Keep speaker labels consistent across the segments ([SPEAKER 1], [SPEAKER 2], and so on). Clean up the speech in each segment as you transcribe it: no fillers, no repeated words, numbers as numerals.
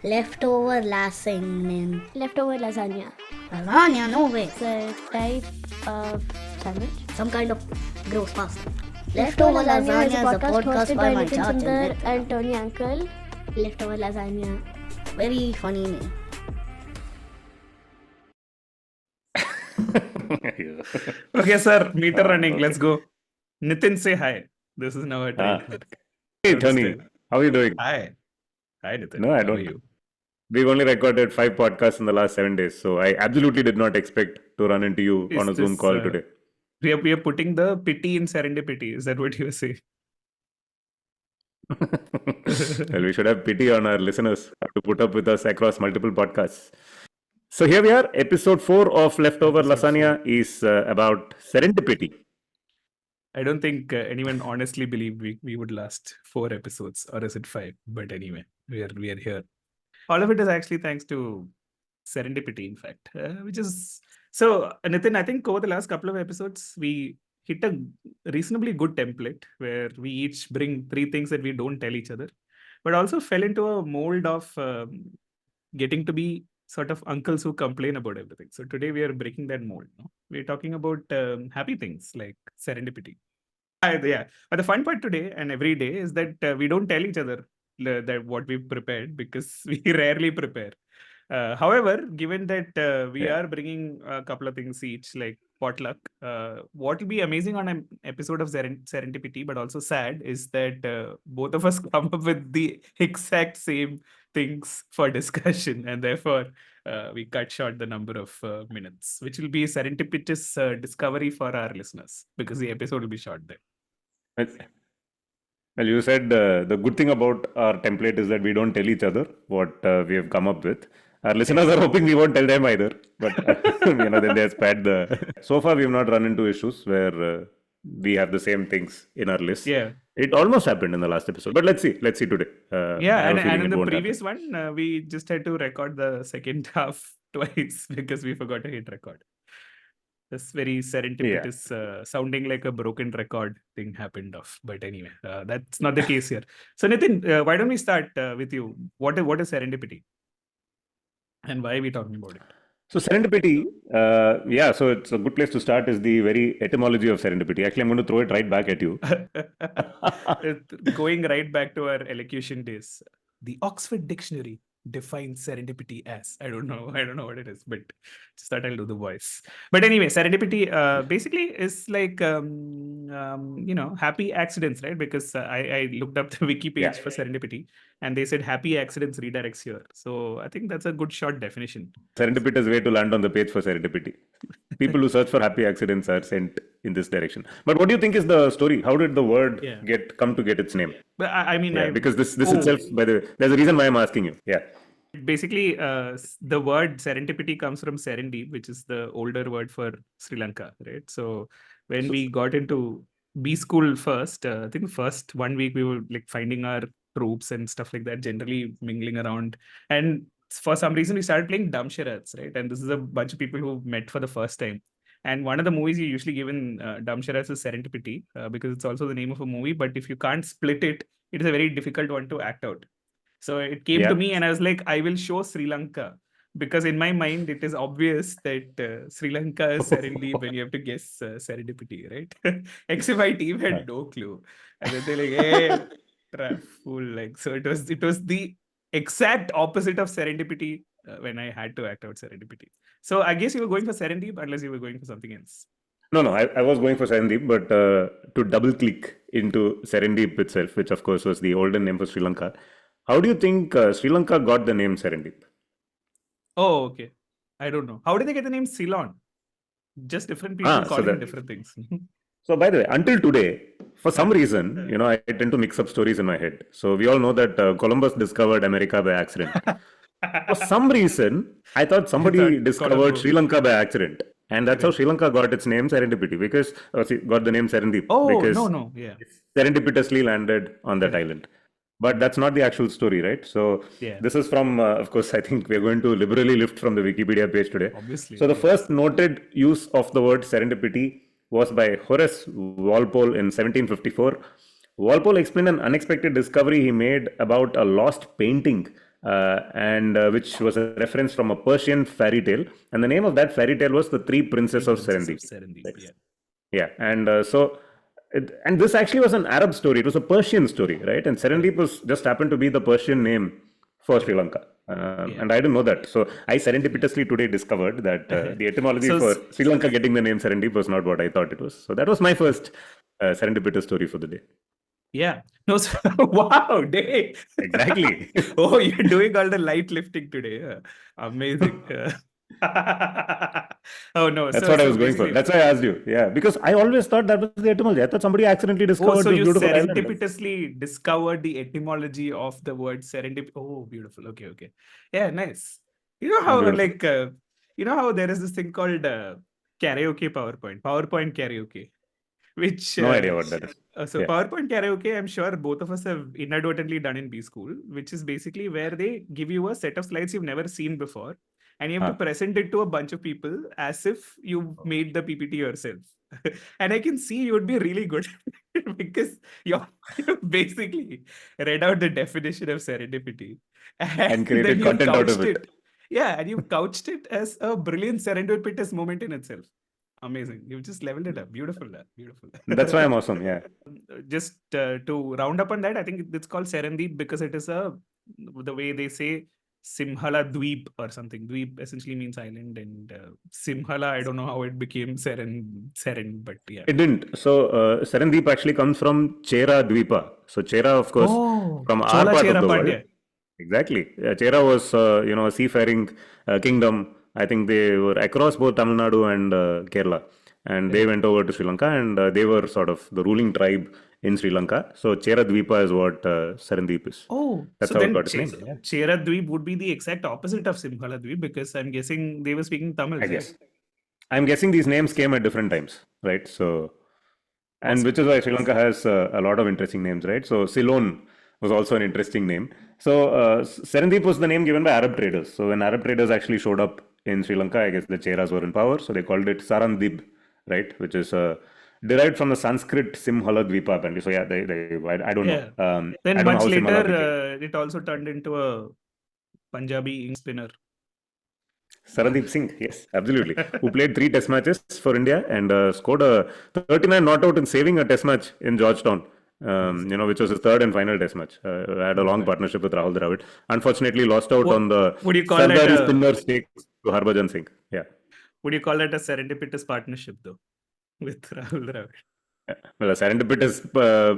[SPEAKER 1] Leftover lasagna.
[SPEAKER 2] Leftover lasagna.
[SPEAKER 1] Lasagna? No way.
[SPEAKER 2] It's a type of sandwich.
[SPEAKER 1] Some kind of gross pasta.
[SPEAKER 2] Leftover lasagna is a
[SPEAKER 1] podcast
[SPEAKER 2] hosted by
[SPEAKER 1] my
[SPEAKER 2] Nitin
[SPEAKER 1] church
[SPEAKER 2] Sundar and Tony Uncle. Leftover lasagna.
[SPEAKER 1] Very funny name.
[SPEAKER 3] Okay, sir. Meter running. Let's go. Nitin, say hi. This is now a trend.
[SPEAKER 4] Hey, Tony. How are you doing?
[SPEAKER 3] Hi. Hi, Nitin.
[SPEAKER 4] No, I
[SPEAKER 3] How
[SPEAKER 4] don't.
[SPEAKER 3] are you?
[SPEAKER 4] We've only recorded 5 podcasts in the last 7 days, so I absolutely did not expect to run into you
[SPEAKER 3] Is
[SPEAKER 4] on a Zoom
[SPEAKER 3] this,
[SPEAKER 4] call today.
[SPEAKER 3] We are putting the pity in serendipity. Is that what you were saying?
[SPEAKER 4] Well, we should have pity on our listeners to put up with us across multiple podcasts. So here we are. Episode 4 of Leftover
[SPEAKER 3] Episode
[SPEAKER 4] Lasagna is about serendipity.
[SPEAKER 3] I don't think anyone honestly believed we would last 4 episodes, or is it 5? But anyway, we are here. All of it is actually thanks to serendipity, in fact, which is so. Nitin, I think over the last couple of episodes, we hit a reasonably good template where we each bring 3 things that we don't tell each other, but also fell into a mold of getting to be sort of uncles who complain about everything. So today we are breaking that mold. No? We're talking about happy things like serendipity. Yeah, but the fun part today and every day is that we don't tell each other that what we've prepared because we rarely prepare. However, given that we are bringing a couple of things each, like potluck, what will be amazing on an episode of serendipity, but also sad, is that both of us come up with the exact same things for discussion, and therefore we cut short the number of minutes, which will be serendipitous discovery for our listeners because the episode will be short then.
[SPEAKER 4] Well, you said the good thing about our template is that we don't tell each other what we have come up with. Our listeners are hoping we won't tell them either, but then they spared the. So far, we have not run into issues where we have the same things in our list.
[SPEAKER 3] Yeah.
[SPEAKER 4] It almost happened in the last episode, but let's see today.
[SPEAKER 3] And in the previous one, we just had to record the second half twice because we forgot to hit record. This very serendipitous, sounding like a broken record thing happened off. But anyway, that's not the case here. So Nitin, why don't we start with you? What is serendipity? And why are we talking about it?
[SPEAKER 4] So serendipity, so it's a good place to start is the very etymology of serendipity. Actually, I'm going to throw it right back at you.
[SPEAKER 3] Going right back to our elocution days. The Oxford Dictionary defines serendipity as, I don't know what it is, but just thought I'll do the voice. But anyway, serendipity basically is like happy accidents, right? Because I looked up the wiki page for serendipity and they said happy accidents redirects here. So I think that's a good short definition.
[SPEAKER 4] Serendipitous way to land on the page for serendipity. People who search for happy accidents are sent in this direction. But what do you think is the story? How did the word come to get its name?
[SPEAKER 3] But I mean,
[SPEAKER 4] because this itself, by the way, there's a reason why I'm asking you. Yeah.
[SPEAKER 3] Basically, the word serendipity comes from serendi, which is the older word for Sri Lanka, right? So when we got into B school first, I think first 1 week we were like finding our troops and stuff like that, generally mingling around. And for some reason, we started playing dumb charades, right? And this is a bunch of people who met for the first time. And one of the movies you usually give in dumb charades is Serendipity because it's also the name of a movie. But if you can't split it, it is a very difficult one to act out. So it came to me and I was like, I will show Sri Lanka because in my mind, it is obvious that Sri Lanka is serendi when you have to guess serendipity, right? XFI team had no clue. And then they're like, hey, fool. Like, so it was the exact opposite of serendipity when I had to act out serendipity. So I guess you were going for serendip unless you were going for something else.
[SPEAKER 4] No, I was going for Serendip, but to double click into Serendip itself, which of course was the olden name for Sri Lanka. How do you think Sri Lanka got the name Serendip?
[SPEAKER 3] Oh, okay. I don't know. How did they get the name Ceylon? Just different people calling different things.
[SPEAKER 4] So by the way, until today, for some reason, I tend to mix up stories in my head. So we all know that Columbus discovered America by accident. For some reason, I thought somebody discovered Sri Lanka by accident. And that's how Sri Lanka got its name Serendipity, because got the name Serendip. Because serendipitously landed on that island. But that's not the actual story, right? So this is from, of course, I think we're going to liberally lift from the Wikipedia page today.
[SPEAKER 3] Obviously.
[SPEAKER 4] So the first noted use of the word serendipity was by Horace Walpole in 1754. Walpole explained an unexpected discovery he made about a lost painting and which was a reference from a Persian fairy tale. And the name of that fairy tale was The Three Princes of Serendip.
[SPEAKER 3] Yeah.
[SPEAKER 4] Yeah, and and this actually was an Arab story. It was a Persian story, right? And Serendip was just happened to be the Persian name for Sri Lanka. And I didn't know that. So I serendipitously today discovered that the etymology for Sri Lanka getting the name Serendip was not what I thought it was. So that was my first serendipitous story for the day.
[SPEAKER 3] Yeah. No, wow, day.
[SPEAKER 4] Exactly.
[SPEAKER 3] Oh, you're doing all the light lifting today. Amazing. Oh, no.
[SPEAKER 4] That's what I was going for. That's why I asked you. Yeah, because I always thought that was the etymology. I thought somebody accidentally discovered
[SPEAKER 3] so
[SPEAKER 4] this
[SPEAKER 3] you
[SPEAKER 4] beautiful island.
[SPEAKER 3] serendipitously discovered the etymology of the word serendip. Oh, beautiful. Okay. Yeah, nice. You know how,
[SPEAKER 4] Beautiful.
[SPEAKER 3] how there is this thing called karaoke PowerPoint karaoke, which
[SPEAKER 4] No idea what that is.
[SPEAKER 3] so PowerPoint karaoke, I'm sure both of us have inadvertently done in B school, which is basically where they give you a set of slides you've never seen before, and you have to present it to a bunch of people as if you made the PPT yourself. And I can see you would be really good because you basically read out the definition of serendipity
[SPEAKER 4] And created
[SPEAKER 3] then
[SPEAKER 4] content out of it.
[SPEAKER 3] Yeah, and you couched it as a brilliant serendipitous moment in itself. Amazing. You've just leveled it up. Beautiful.
[SPEAKER 4] That's why I'm awesome. Yeah.
[SPEAKER 3] Just to round up on that, I think it's called Serendip because it is the way they say Simhala Dweep or something. Dweep essentially means island, and Simhala, I don't know how it became Seren, but yeah.
[SPEAKER 4] It didn't. So Serendip actually comes from Chera Dweepa. So Chera, of course, from our part of the world. Exactly. Chera was, a seafaring kingdom. I think they were across both Tamil Nadu and Kerala. And they went over to Sri Lanka, and they were sort of the ruling tribe in Sri Lanka. So Chera Dweepa is what Serendip is.
[SPEAKER 3] Oh,
[SPEAKER 4] that's
[SPEAKER 3] so
[SPEAKER 4] how it got its name. Yeah.
[SPEAKER 3] Chera Dweep would be the exact opposite of Simhala Dweep because I'm guessing they were speaking Tamil.
[SPEAKER 4] I guess. I'm guessing these names came at different times, right? So, and which is why Sri Lanka has a lot of interesting names, right? So Ceylon was also an interesting name. So Serendip was the name given by Arab traders. So when Arab traders actually showed up in Sri Lanka, I guess the Cheras were in power. So they called it Sarandib, right? Which is derived from the Sanskrit Simhala Dweepa apparently. So yeah, I don't know.
[SPEAKER 3] Then much later, it also turned into a Punjabi ink spinner.
[SPEAKER 4] Sarandeep Singh, yes, absolutely. Who played 3 test matches for India and scored a 39 not out in saving a test match in Georgetown. Which was his 3rd and final test match. Had a long partnership with Rahul Dravid. Unfortunately, lost out on the Sardari spinner stakes to Harbhajan Singh. Yeah.
[SPEAKER 3] Would you call that a serendipitous partnership, though, with Rahul Dravid?
[SPEAKER 4] Well, serendipitous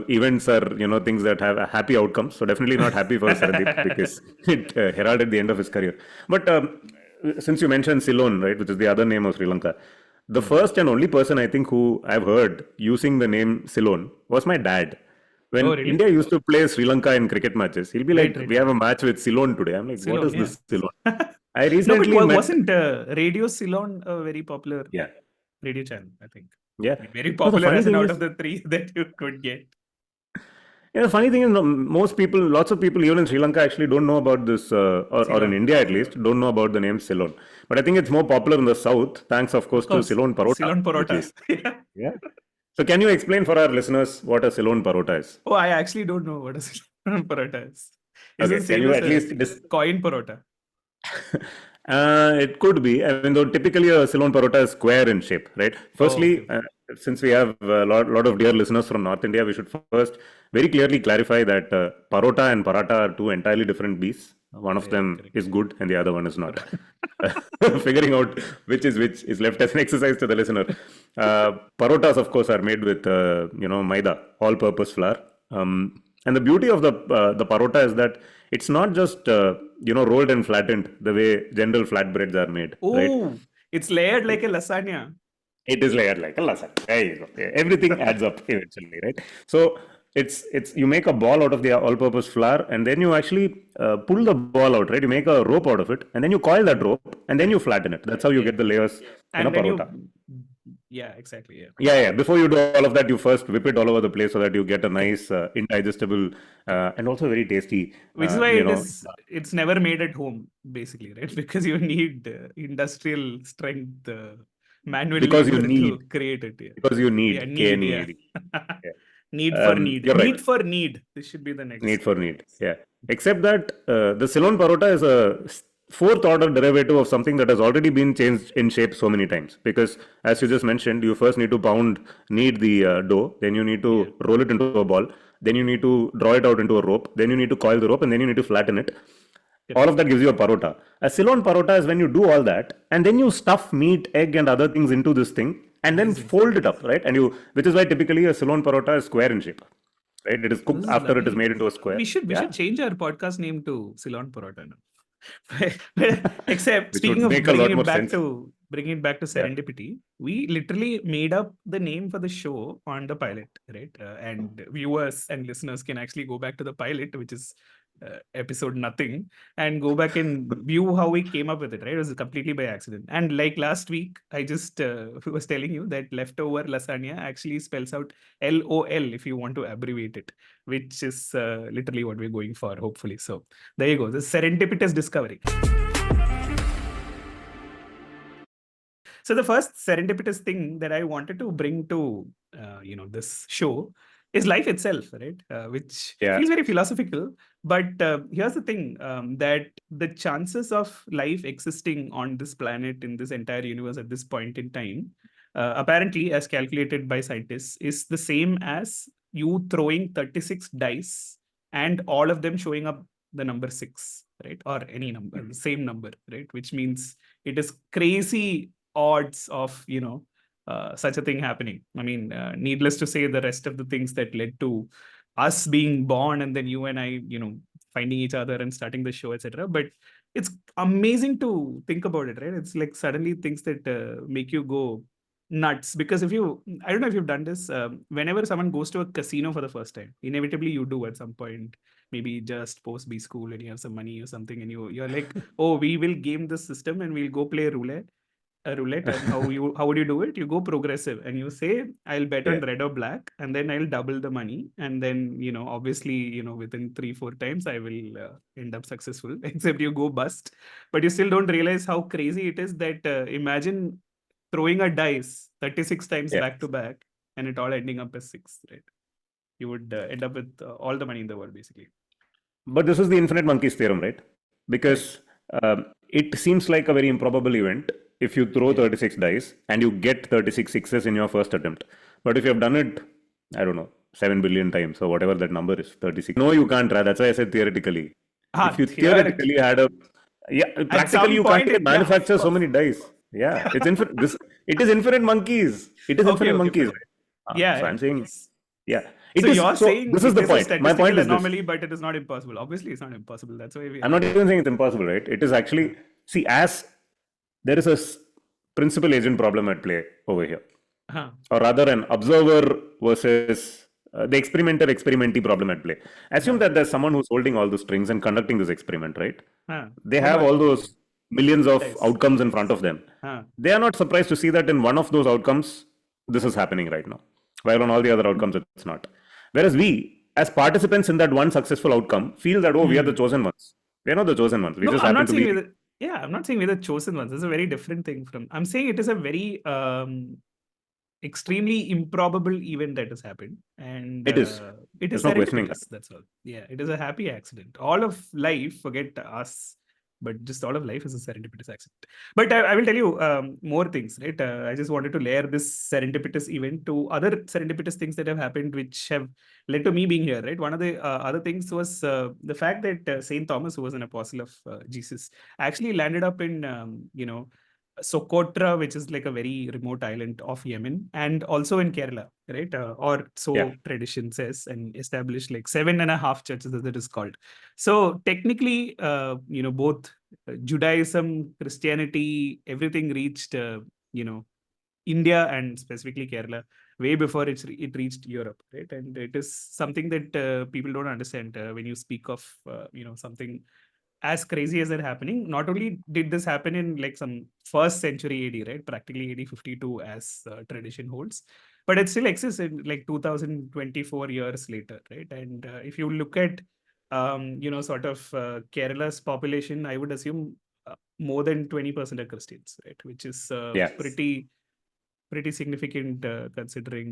[SPEAKER 4] events are, things that have a happy outcome. So definitely not happy for Sarandeep because it heralded the end of his career. But since you mentioned Ceylon, right, which is the other name of Sri Lanka, the first and only person I think who I've heard using the name Ceylon was my dad. When India used to play Sri Lanka in cricket matches, he'll be like, we have a match with Ceylon today. I'm like, Ceylon, what is this Ceylon? I recently
[SPEAKER 3] wasn't Radio Ceylon a very popular radio channel, I think?
[SPEAKER 4] Yeah.
[SPEAKER 3] Very popular as an out of the 3 that you could get.
[SPEAKER 4] Yeah, the funny thing is, lots of people, even in Sri Lanka, actually don't know about this, or in India at least, don't know about the name Ceylon. But I think it's more popular in the south, thanks, of course, to Ceylon Parota.
[SPEAKER 3] Ceylon Parota.
[SPEAKER 4] Yeah. So can you explain for our listeners what a Ceylon Parota is?
[SPEAKER 3] Oh, I actually don't know what a Ceylon Parota is.
[SPEAKER 4] Can you at least...
[SPEAKER 3] coin Parota?
[SPEAKER 4] It could be. I mean, though typically a Ceylon Parota is square in shape, right? Firstly, since we have a lot of dear listeners from North India, we should first very clearly clarify that Parota and Paratha are 2 entirely different beasts. One of them is good and the other one is not. Figuring out which is left as an exercise to the listener. Parotas, of course, are made with maida, all-purpose flour. And the beauty of the parota is that it's not just rolled and flattened the way general flatbreads are made.
[SPEAKER 3] Oh,
[SPEAKER 4] right?
[SPEAKER 3] It's layered like a lasagna.
[SPEAKER 4] It is layered like a lasagna. There you go. Everything adds up eventually, right? So it's you make a ball out of the all-purpose flour, and then you actually pull the ball out, right? You make a rope out of it, and then you coil that rope, and then you flatten it. That's how you get the layers in a parota.
[SPEAKER 3] Yeah, exactly.
[SPEAKER 4] Yeah. Before you do all of that, you first whip it all over the place so that you get a nice, indigestible, and also very tasty.
[SPEAKER 3] Which is why it's never made at home, basically, right? Because you need industrial strength, manually to create it.
[SPEAKER 4] Because you need.
[SPEAKER 3] Need for need.
[SPEAKER 4] You're right.
[SPEAKER 3] Need for need. This should be the next.
[SPEAKER 4] Need for need. Yeah. Except that the Ceylon parota is a fourth order derivative of something that has already been changed in shape so many times. Because as you just mentioned, you first need to knead the dough, then you need to roll it into a ball, then you need to draw it out into a rope, then you need to coil the rope, and then you need to flatten it. All of that gives you a parota. A Ceylon parota is when you do all that, and then you stuff meat, egg, and other things into this thing, and then fold it up, right? Which is why typically a Ceylon parota is square in shape. Right, it is cooked after it is made into a square.
[SPEAKER 3] We should change our podcast name to Ceylon Parota now. Except speaking of bringing it back to serendipity, we literally made up the name for the show on the pilot, right? And viewers and listeners can actually go back to the pilot, which is episode nothing, and go back and view how we came up with it, right? It was completely by accident. And like last week, I just was telling you that leftover lasagna actually spells out LOL if you want to abbreviate it, which is literally what we're going for, hopefully. So there you go. The serendipitous discovery. So the first serendipitous thing that I wanted to bring to this show is life itself, right? Which feels very philosophical. But here's the thing, that the chances of life existing on this planet, in this entire universe at this point in time, apparently, as calculated by scientists, is the same as you throwing 36 dice and all of them showing up the number 6, right? Or any number, the same number, right? Which means it is crazy odds of, such a thing happening. I mean, needless to say, the rest of the things that led to us being born and then you and I, finding each other and starting the show, etc. But it's amazing to think about it, right? It's like suddenly things that make you go nuts. Because I don't know if you've done this, whenever someone goes to a casino for the first time, inevitably you do at some point, maybe just post B school and you have some money or something, and you're like, oh, we will game this system and we'll go play roulette. And how would you do it? You go progressive and you say, I'll bet on red or black, and then I'll double the money, and then obviously within 3-4 times I will end up successful, except you go bust. But you still don't realize how crazy it is that imagine throwing a dice 36 times back to back and it all ending up as 6, right? You would end up with all the money in the world, basically.
[SPEAKER 4] But this is the infinite monkeys theorem, right? Because it seems like a very improbable event if you throw 36 dice and you get 36 sixes in your first attempt. But if you have done it, I don't know, 7 billion times or whatever that number is, 36. No, you can't try. That's why I said theoretically. If you theoretically had practically you can't manufacture so many dice. Yeah, it's infinite. It is infinite monkeys. It is infinite monkeys.
[SPEAKER 3] Yeah.
[SPEAKER 4] So I'm saying,
[SPEAKER 3] saying
[SPEAKER 4] this is the point. My point is
[SPEAKER 3] anomaly, but it is not impossible. Obviously, it's not impossible. That's why
[SPEAKER 4] I'm not even saying it's impossible, right? It is actually, as there is a principal agent problem at play over here. Or rather an observer versus the experimentee problem at play. Assume that there's someone who's holding all the strings and conducting this experiment, right? They have all those millions of outcomes in front of them. They are not surprised to see that in one of those outcomes, this is happening right now. While on all the other outcomes, it's not. Whereas we, as participants in that one successful outcome, feel that, we are the chosen ones. We are not the chosen ones. We just happen to be...
[SPEAKER 3] I'm not saying we're the chosen ones. It's a very different thing from... I'm saying it is a very extremely improbable event that has happened. And
[SPEAKER 4] it is.
[SPEAKER 3] It is serendipitous, that's all. Yeah, it is a happy accident. All of life, forget us, but just all of life is a serendipitous accident. But I will tell you more things, right? I just wanted to layer this serendipitous event to other serendipitous things that have happened, which have led to me being here, right? One of the other things was the fact that Saint Thomas, who was an apostle of Jesus, actually landed up in, Socotra, which is like a very remote island of Yemen, and also in Kerala, right? Or so tradition says, and established like 7.5 churches, as it is called. So technically, both Judaism, Christianity, everything reached, India and specifically Kerala way before it reached Europe, right? And it is something that people don't understand when you speak of, something as crazy as that happening. Not only did this happen in like some 1st century AD, right? Practically AD 52 as tradition holds, but it still exists in like 2024 years later, right? And if you look at, Kerala's population, I would assume more than 20% are Christians, right? Which is pretty significant considering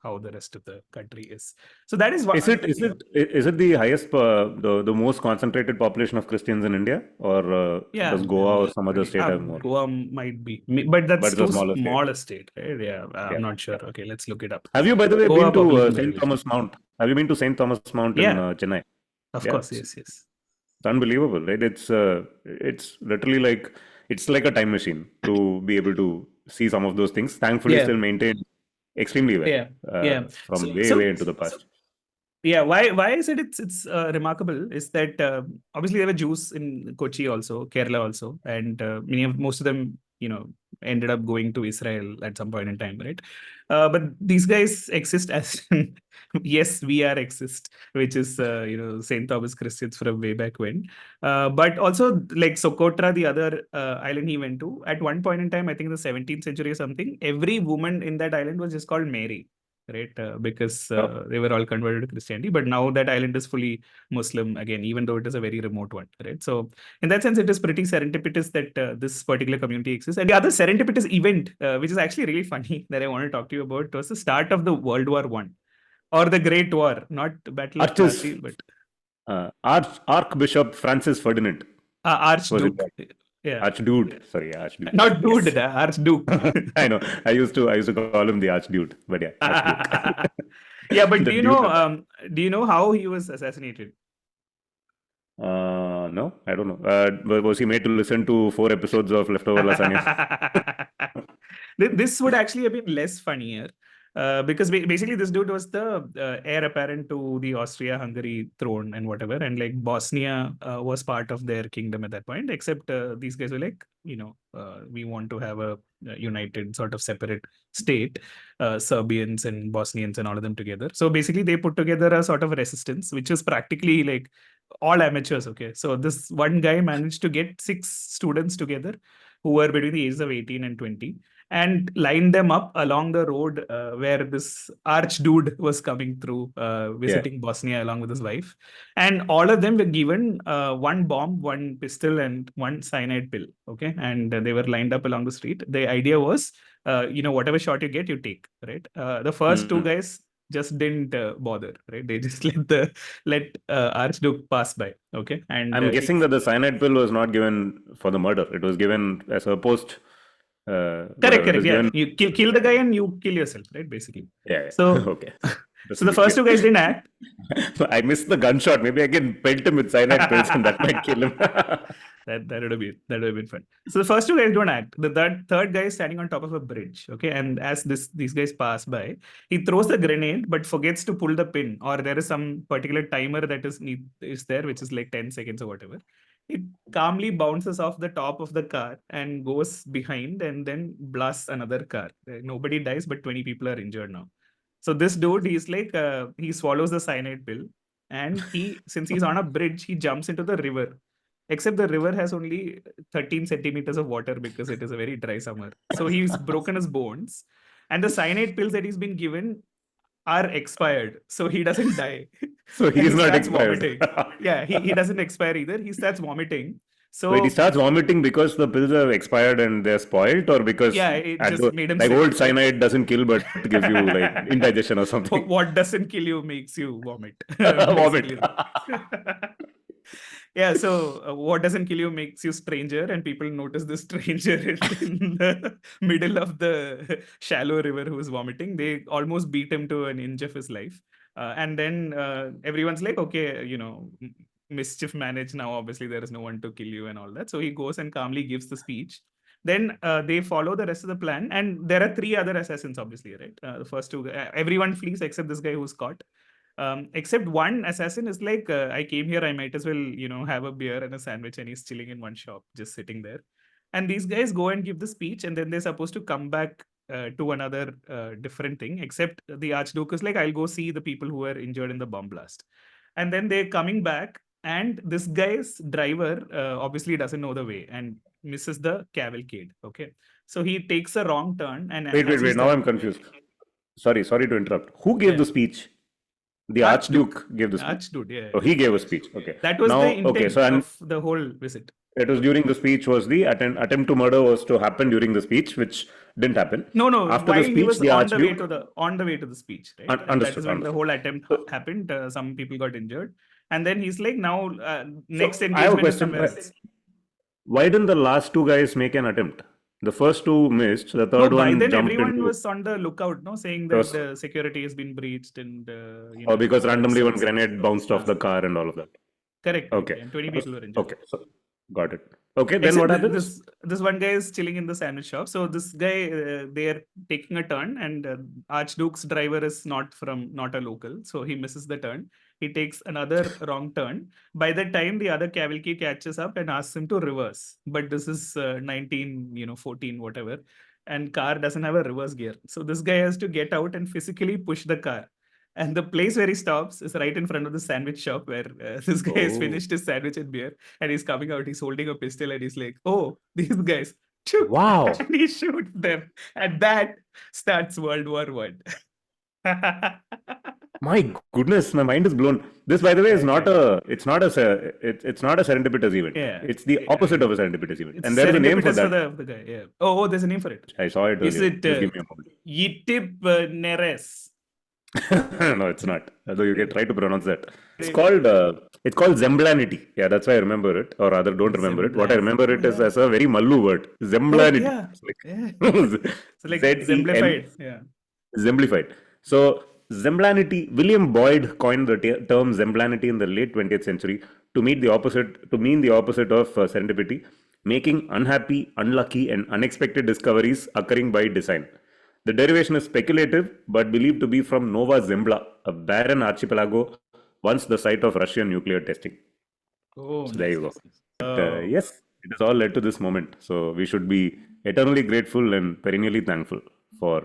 [SPEAKER 3] how the rest of the country is. So that is what
[SPEAKER 4] Is it the highest the most concentrated population of Christians in India, or does Goa or some other state have more?
[SPEAKER 3] Goa might be, but that's
[SPEAKER 4] But it's a
[SPEAKER 3] too
[SPEAKER 4] smaller state.
[SPEAKER 3] smaller state, right? Yeah, I'm
[SPEAKER 4] Yeah.
[SPEAKER 3] not sure. Okay, let's look it up.
[SPEAKER 4] Have you, by the way,
[SPEAKER 3] Goa
[SPEAKER 4] been to
[SPEAKER 3] population
[SPEAKER 4] St.
[SPEAKER 3] very
[SPEAKER 4] Thomas Mount? Have you been to St. Thomas Mount in
[SPEAKER 3] Yeah.
[SPEAKER 4] Chennai?
[SPEAKER 3] Of
[SPEAKER 4] Yeah,
[SPEAKER 3] course,
[SPEAKER 4] it's-
[SPEAKER 3] yes.
[SPEAKER 4] It's unbelievable, right? It's literally like it's like a time machine to be able to see some of those things. Thankfully,
[SPEAKER 3] Yeah.
[SPEAKER 4] still maintained extremely well.
[SPEAKER 3] Yeah.
[SPEAKER 4] From
[SPEAKER 3] So-
[SPEAKER 4] way
[SPEAKER 3] so-
[SPEAKER 4] into the past.
[SPEAKER 3] Yeah, why I said it's remarkable is that obviously there were Jews in Kochi also, Kerala also, and most of them ended up going to Israel at some point in time, right? But these guys exist as yes, we are exist, which is Saint Thomas Christians from way back when. But also like Socotra, the other island he went to, at one point in time, I think in the 17th century or something, every woman in that island was just called Mary. Right, because they were all converted to Christianity, but now that island is fully Muslim again, even though it is a very remote one, right? So in that sense, it is pretty serendipitous that this particular community exists. And the other serendipitous event, which is actually really funny, that I want to talk to you about, was the start of the World War I, or the Great War, not Battle of Plassey, but
[SPEAKER 4] Archbishop Francis Ferdinand.
[SPEAKER 3] Archduke. Yeah.
[SPEAKER 4] Archdude. Sorry, Archduke.
[SPEAKER 3] Not dude,
[SPEAKER 4] Yes.
[SPEAKER 3] the Archduke.
[SPEAKER 4] I know. I used to call him the Archdude, but yeah, Archduke.
[SPEAKER 3] Yeah, but
[SPEAKER 4] The
[SPEAKER 3] do you know how he was assassinated?
[SPEAKER 4] No, I don't know. Was he made to listen to 4 episodes of Leftover Lasagna?
[SPEAKER 3] This would actually have been less funnier. Because basically this dude was the heir apparent to the Austria-Hungary throne and whatever, and like Bosnia was part of their kingdom at that point, except these guys were like, we want to have a united sort of separate state, Serbians and Bosnians and all of them together. So basically they put together a sort of resistance, which is practically like all amateurs. Okay, so this one guy managed to get 6 students together who were between the ages of 18 and 20, and lined them up along the road where this archdude was coming through, visiting Bosnia along with his wife. And all of them were given one bomb, one pistol, and one cyanide pill. Okay. And they were lined up along the street. The idea was, whatever shot you get, you take, right? The first 2 guys just didn't bother, right? They just let Archduke pass by. Okay. And
[SPEAKER 4] I'm guessing that the cyanide pill was not given for the murder. It was given as a post.
[SPEAKER 3] Correct. Yeah, you kill the guy and you kill yourself, right? Basically.
[SPEAKER 4] Yeah.
[SPEAKER 3] So
[SPEAKER 4] okay.
[SPEAKER 3] So the first 2 guys didn't act.
[SPEAKER 4] I missed the gunshot. Maybe I can pelt him with cyanide pills and that might kill him.
[SPEAKER 3] that would have been fun. So the first 2 guys don't act. The third guy is standing on top of a bridge. Okay, and as these guys pass by, he throws the grenade but forgets to pull the pin, or there is some particular timer that is there, which is like 10 seconds or whatever. It calmly bounces off the top of the car and goes behind and then blasts another car. Nobody dies, but 20 people are injured now. So this dude, he's like, he swallows the cyanide pill, and since he's on a bridge, he jumps into the river. Except the river has only 13 centimeters of water because it is a very dry summer. So he's broken his bones, and the cyanide pills that he's been given are expired, so he doesn't die.
[SPEAKER 4] So he's not expired.
[SPEAKER 3] Vomiting. Yeah, he doesn't expire either. He starts vomiting. So
[SPEAKER 4] wait, he starts vomiting because the pills have expired and they're spoiled, or because
[SPEAKER 3] it just made him
[SPEAKER 4] like
[SPEAKER 3] sick.
[SPEAKER 4] Old cyanide doesn't kill but gives you like indigestion or something.
[SPEAKER 3] What doesn't kill you makes you vomit.
[SPEAKER 4] Vomit.
[SPEAKER 3] Yeah, so what doesn't kill you makes you stranger, and people notice the stranger in the middle of the shallow river who is vomiting. They almost beat him to an inch of his life. And then everyone's like, okay, mischief managed now. Obviously, there is no one to kill you and all that. So he goes and calmly gives the speech. Then they follow the rest of the plan. And there are 3 other assassins, obviously, right? The first 2, everyone flees except this guy who's caught. Except one assassin is like, I came here, I might as well, have a beer and a sandwich, and he's chilling in one shop, just sitting there. And these guys go and give the speech, and then they're supposed to come back to another different thing, except the Archduke is like, I'll go see the people who were injured in the bomb blast. And then they're coming back, and this guy's driver obviously doesn't know the way and misses the cavalcade. Okay. So he takes a wrong turn. And
[SPEAKER 4] wait. Now I'm confused. Sorry to interrupt. Who gave the speech? The Archduke gave the speech.
[SPEAKER 3] Archduke, yeah.
[SPEAKER 4] Oh, he gave a speech. Okay.
[SPEAKER 3] That was
[SPEAKER 4] Now,
[SPEAKER 3] the intent
[SPEAKER 4] okay, so
[SPEAKER 3] of the whole visit.
[SPEAKER 4] it was during the speech was the attempt to murder was to happen during the speech, which didn't happen.
[SPEAKER 3] No.
[SPEAKER 4] After
[SPEAKER 3] While
[SPEAKER 4] the
[SPEAKER 3] he
[SPEAKER 4] speech,
[SPEAKER 3] was
[SPEAKER 4] the
[SPEAKER 3] on the way
[SPEAKER 4] Archduke.
[SPEAKER 3] to the speech, right? And that
[SPEAKER 4] Understood.
[SPEAKER 3] is when the whole attempt happened. Some people got injured, and then he's like, now next
[SPEAKER 4] So, I have a
[SPEAKER 3] engagement is
[SPEAKER 4] question.
[SPEAKER 3] somewhere else.
[SPEAKER 4] Why didn't the last two guys make an attempt? The first two missed. The
[SPEAKER 3] No,
[SPEAKER 4] third
[SPEAKER 3] by
[SPEAKER 4] one
[SPEAKER 3] then
[SPEAKER 4] jumped
[SPEAKER 3] everyone
[SPEAKER 4] into.
[SPEAKER 3] was on the lookout, no, saying that
[SPEAKER 4] Was-
[SPEAKER 3] the security has been breached and
[SPEAKER 4] Or because randomly one
[SPEAKER 3] so-
[SPEAKER 4] grenade bounced off the car and all of that.
[SPEAKER 3] Correct.
[SPEAKER 4] Okay.
[SPEAKER 3] And 20 people were injured.
[SPEAKER 4] Okay. So, got it. Okay. Then
[SPEAKER 3] Except
[SPEAKER 4] what happens?
[SPEAKER 3] This one guy is chilling in the sandwich shop. So this guy, they are taking a turn, and Archduke's driver is not a local, so he misses the turn. He takes another wrong turn. By the time the other cavalcade catches up and asks him to reverse, but this is 14, whatever, and car doesn't have a reverse gear. So this guy has to get out and physically push the car. And the place where he stops is right in front of the sandwich shop where this guy has finished his sandwich and beer, and he's coming out. He's holding a pistol and he's like, "Oh, these guys!"
[SPEAKER 4] Wow.
[SPEAKER 3] And he shoots them, and that starts World War One.
[SPEAKER 4] My goodness, my mind is blown. This, by the way, is not a. It's not a serendipitous event.
[SPEAKER 3] Yeah.
[SPEAKER 4] It's the opposite of a serendipitous event,
[SPEAKER 3] It's
[SPEAKER 4] and there is a name for
[SPEAKER 3] serendipitous
[SPEAKER 4] that.
[SPEAKER 3] the guy. Yeah. Oh, there's a name for it.
[SPEAKER 4] I saw it
[SPEAKER 3] Is
[SPEAKER 4] earlier.
[SPEAKER 3] it
[SPEAKER 4] Just give me a moment.
[SPEAKER 3] Yitib Neres?
[SPEAKER 4] No, it's not. Although you can try to pronounce that. It's called zemblanity. Yeah, that's why I remember it, or rather don't remember it. What I remember it is as a very Mallu word. Zemblanity.
[SPEAKER 3] Yeah.
[SPEAKER 4] It's like,
[SPEAKER 3] Yeah. So like
[SPEAKER 4] Z-E-M.
[SPEAKER 3] exemplified. Yeah.
[SPEAKER 4] Exemplified. So, zemblanity, William Boyd coined the term zemblanity in the late 20th century to mean the opposite of serendipity, making unhappy, unlucky, and unexpected discoveries occurring by design. The derivation is speculative, but believed to be from Nova Zembla, a barren archipelago once the site of Russian nuclear testing.
[SPEAKER 3] Oh,
[SPEAKER 4] So, there you go.
[SPEAKER 3] nice.
[SPEAKER 4] But, yes, it has all led to this moment. So, we should be eternally grateful and perennially thankful for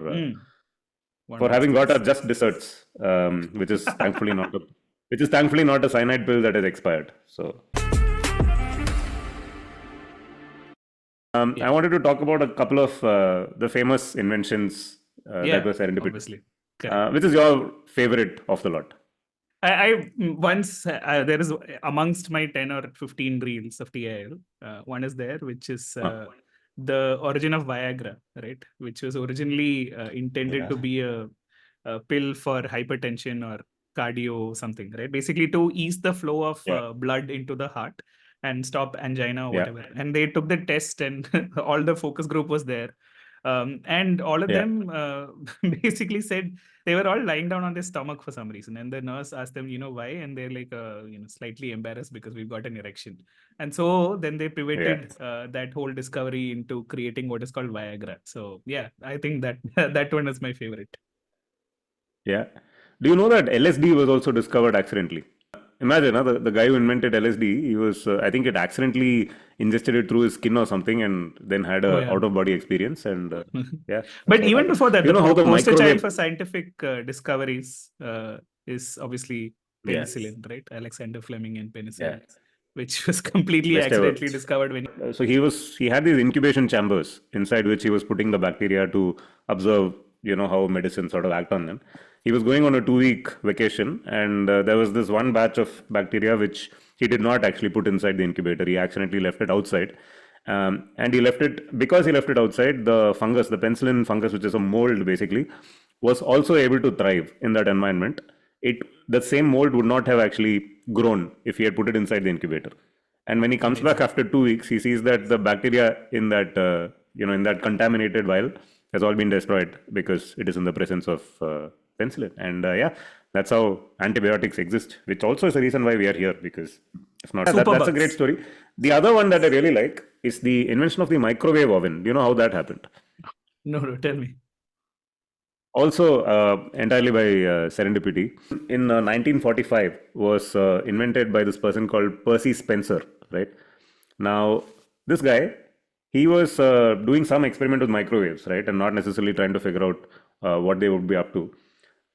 [SPEAKER 4] having got our just desserts, which is thankfully not a cyanide pill that has expired. So, I wanted to talk about a couple of the famous inventions that were serendipity.
[SPEAKER 3] Obviously. Correct.
[SPEAKER 4] Which is your favorite of the lot?
[SPEAKER 3] I once there is amongst my 10 or 15 reels of TIL, one is there, which is the origin of Viagra, right? Which was originally intended to be a pill for hypertension or cardio something, right? Basically to ease the flow of blood into the heart and stop angina or whatever. And they took the test, and all the focus group was there. And all of them basically said they were all lying down on their stomach for some reason. And the nurse asked them, why? And they're like, slightly embarrassed because we've got an erection. And so then they pivoted that whole discovery into creating what is called Viagra. So yeah, I think that that one is my favorite.
[SPEAKER 4] Yeah. Do you know that LSD was also discovered accidentally? Imagine the guy who invented LSD, he was, I think it accidentally ingested it through his skin or something and then had a out-of-body experience. And yeah.
[SPEAKER 3] But even before that,
[SPEAKER 4] you know how the
[SPEAKER 3] poster child
[SPEAKER 4] microwave...
[SPEAKER 3] for scientific discoveries is obviously penicillin, right? Alexander Fleming and penicillin, which was completely accidentally discovered when...
[SPEAKER 4] So he had these incubation chambers inside which he was putting the bacteria to observe, how medicine sort of act on them. He was going on a 2-week vacation, and there was this one batch of bacteria which he did not actually put inside the incubator. He accidentally left it outside. And because he left it outside, the fungus, the penicillin fungus, which is a mold basically, was also able to thrive in that environment. The same mold would not have actually grown if he had put it inside the incubator. And when he comes back after 2 weeks, he sees that the bacteria in that, in that contaminated vial has all been destroyed because it is in the presence of penicillin. And that's how antibiotics exist, which also is a reason why we are here, because if not, that's a great story. The other one that I really like is the invention of the microwave oven. Do you know how that happened?
[SPEAKER 3] No, tell me.
[SPEAKER 4] Also entirely by serendipity. In 1945 was invented by this person called Percy Spencer, right? Now, this guy, he was doing some experiment with microwaves, right? And not necessarily trying to figure out what they would be up to.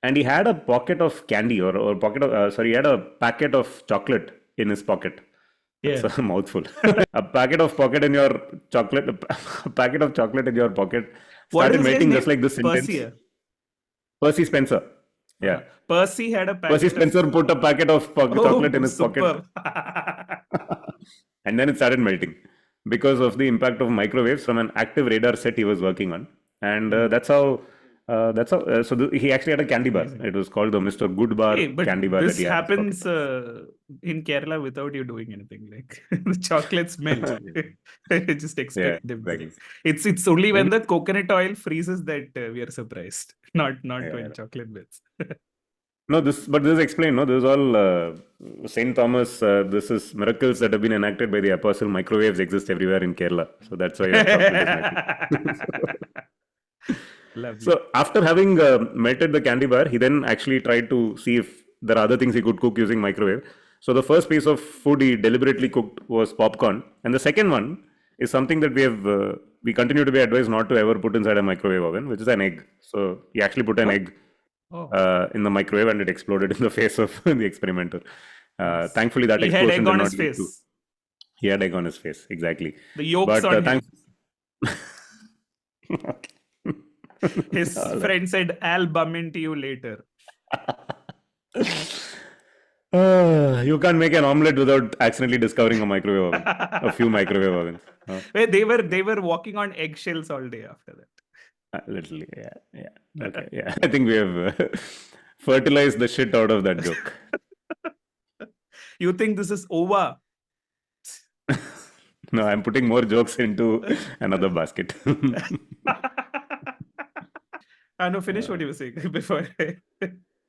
[SPEAKER 4] And he had a pocket of candy he had a packet of chocolate in his pocket. That's a mouthful. A packet of chocolate in your pocket started making just like this sentence. Percy Spencer. Yeah.
[SPEAKER 3] Percy had a
[SPEAKER 4] Percy
[SPEAKER 3] packet of...
[SPEAKER 4] Spencer put a packet of chocolate in his
[SPEAKER 3] superb.
[SPEAKER 4] pocket. And then it started melting because of the impact of microwaves from an active radar set he was working on. And that's how. He actually had a candy bar.
[SPEAKER 3] Amazing.
[SPEAKER 4] It was called the Mr. Good Bar
[SPEAKER 3] Hey, but
[SPEAKER 4] candy bar that
[SPEAKER 3] this
[SPEAKER 4] he had.
[SPEAKER 3] happens in Kerala without you doing anything. Like the chocolates melt. You just expect them to.
[SPEAKER 4] Exactly.
[SPEAKER 3] It's only when the coconut oil freezes that we are surprised. Not when chocolate melts.
[SPEAKER 4] But this is explained. No, this is all Saint Thomas. This is miracles that have been enacted by the apostle. Microwaves exist everywhere in Kerala, so that's why your chocolate is melting.
[SPEAKER 3] Lovely.
[SPEAKER 4] So after having melted the candy bar, he then actually tried to see if there are other things he could cook using microwave. So the first piece of food he deliberately cooked was popcorn, and the second one is something that we continue to be advised not to ever put inside a microwave oven, which is an egg. So he actually put an egg in the microwave, and it exploded in the face of the experimenter. Thankfully, that
[SPEAKER 3] he had
[SPEAKER 4] explosion
[SPEAKER 3] egg
[SPEAKER 4] did
[SPEAKER 3] on
[SPEAKER 4] not
[SPEAKER 3] his
[SPEAKER 4] lead to.
[SPEAKER 3] face.
[SPEAKER 4] He had egg on his face, exactly.
[SPEAKER 3] The yolks on him.
[SPEAKER 4] Okay.
[SPEAKER 3] His friend said, "I'll bum into you later."
[SPEAKER 4] You can't make an omelette without accidentally discovering a microwave oven, a few microwave ovens.
[SPEAKER 3] They were walking on eggshells all day after that.
[SPEAKER 4] Literally, yeah. Okay, yeah. I think we have fertilized the shit out of that joke.
[SPEAKER 3] You think this is over?
[SPEAKER 4] No, I'm putting more jokes into another basket.
[SPEAKER 3] No, finish what you were saying before.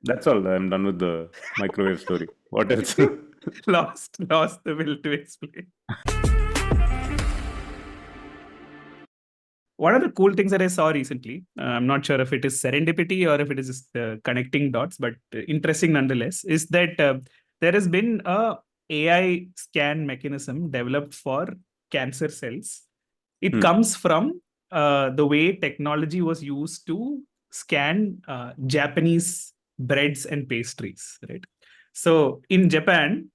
[SPEAKER 4] That's all. I'm done with the microwave story. What else?
[SPEAKER 3] lost the will to explain. One of the cool things that I saw recently, I'm not sure if it is serendipity or if it is just connecting dots, but interesting nonetheless, is that there has been a AI scan mechanism developed for cancer cells. It comes from the way technology was used to scan Japanese breads and pastries, right? So in Japan,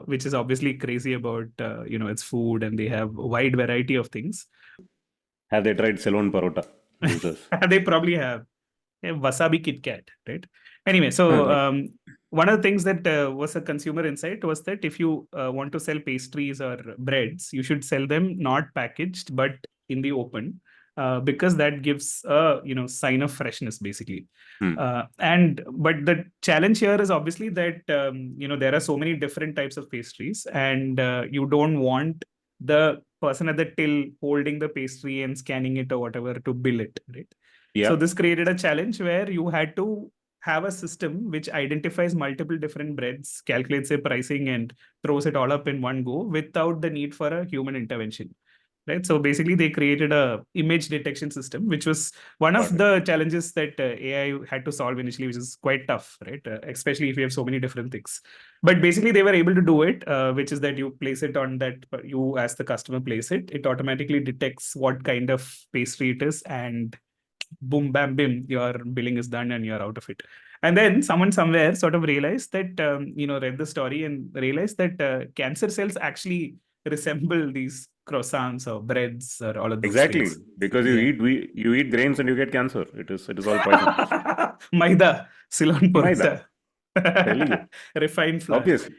[SPEAKER 3] which is obviously crazy about its food, and they have a wide variety of things.
[SPEAKER 4] Have they tried Ceylon parota?
[SPEAKER 3] They probably have. Wasabi Kit Kat, right? Anyway, so one of the things that was a consumer insight was that if you want to sell pastries or breads, you should sell them not packaged but in the open, because that gives a sign of freshness, basically. But the challenge here is obviously that there are so many different types of pastries, and you don't want the person at the till holding the pastry and scanning it or whatever to bill it, right? Yeah. So this created a challenge where you had to have a system which identifies multiple different breads, calculates their pricing, and throws it all up in one go without the need for a human intervention. Right. So basically, they created a image detection system, which was one of the challenges that AI had to solve initially, which is quite tough, right? Especially if you have so many different things. But basically, they were able to do it, which is that you place it on that, you as the customer place it, it automatically detects what kind of pastry it is, and boom, bam, bim, your billing is done and you're out of it. And then someone somewhere sort of realized that, read the story and realized that cancer cells actually resemble these croissants or breads or all of those things.
[SPEAKER 4] Because you eat grains and you get cancer. It is all poison.
[SPEAKER 3] Maida, Ceylon parota.
[SPEAKER 4] Maida.
[SPEAKER 3] Refined flour.
[SPEAKER 4] Obviously.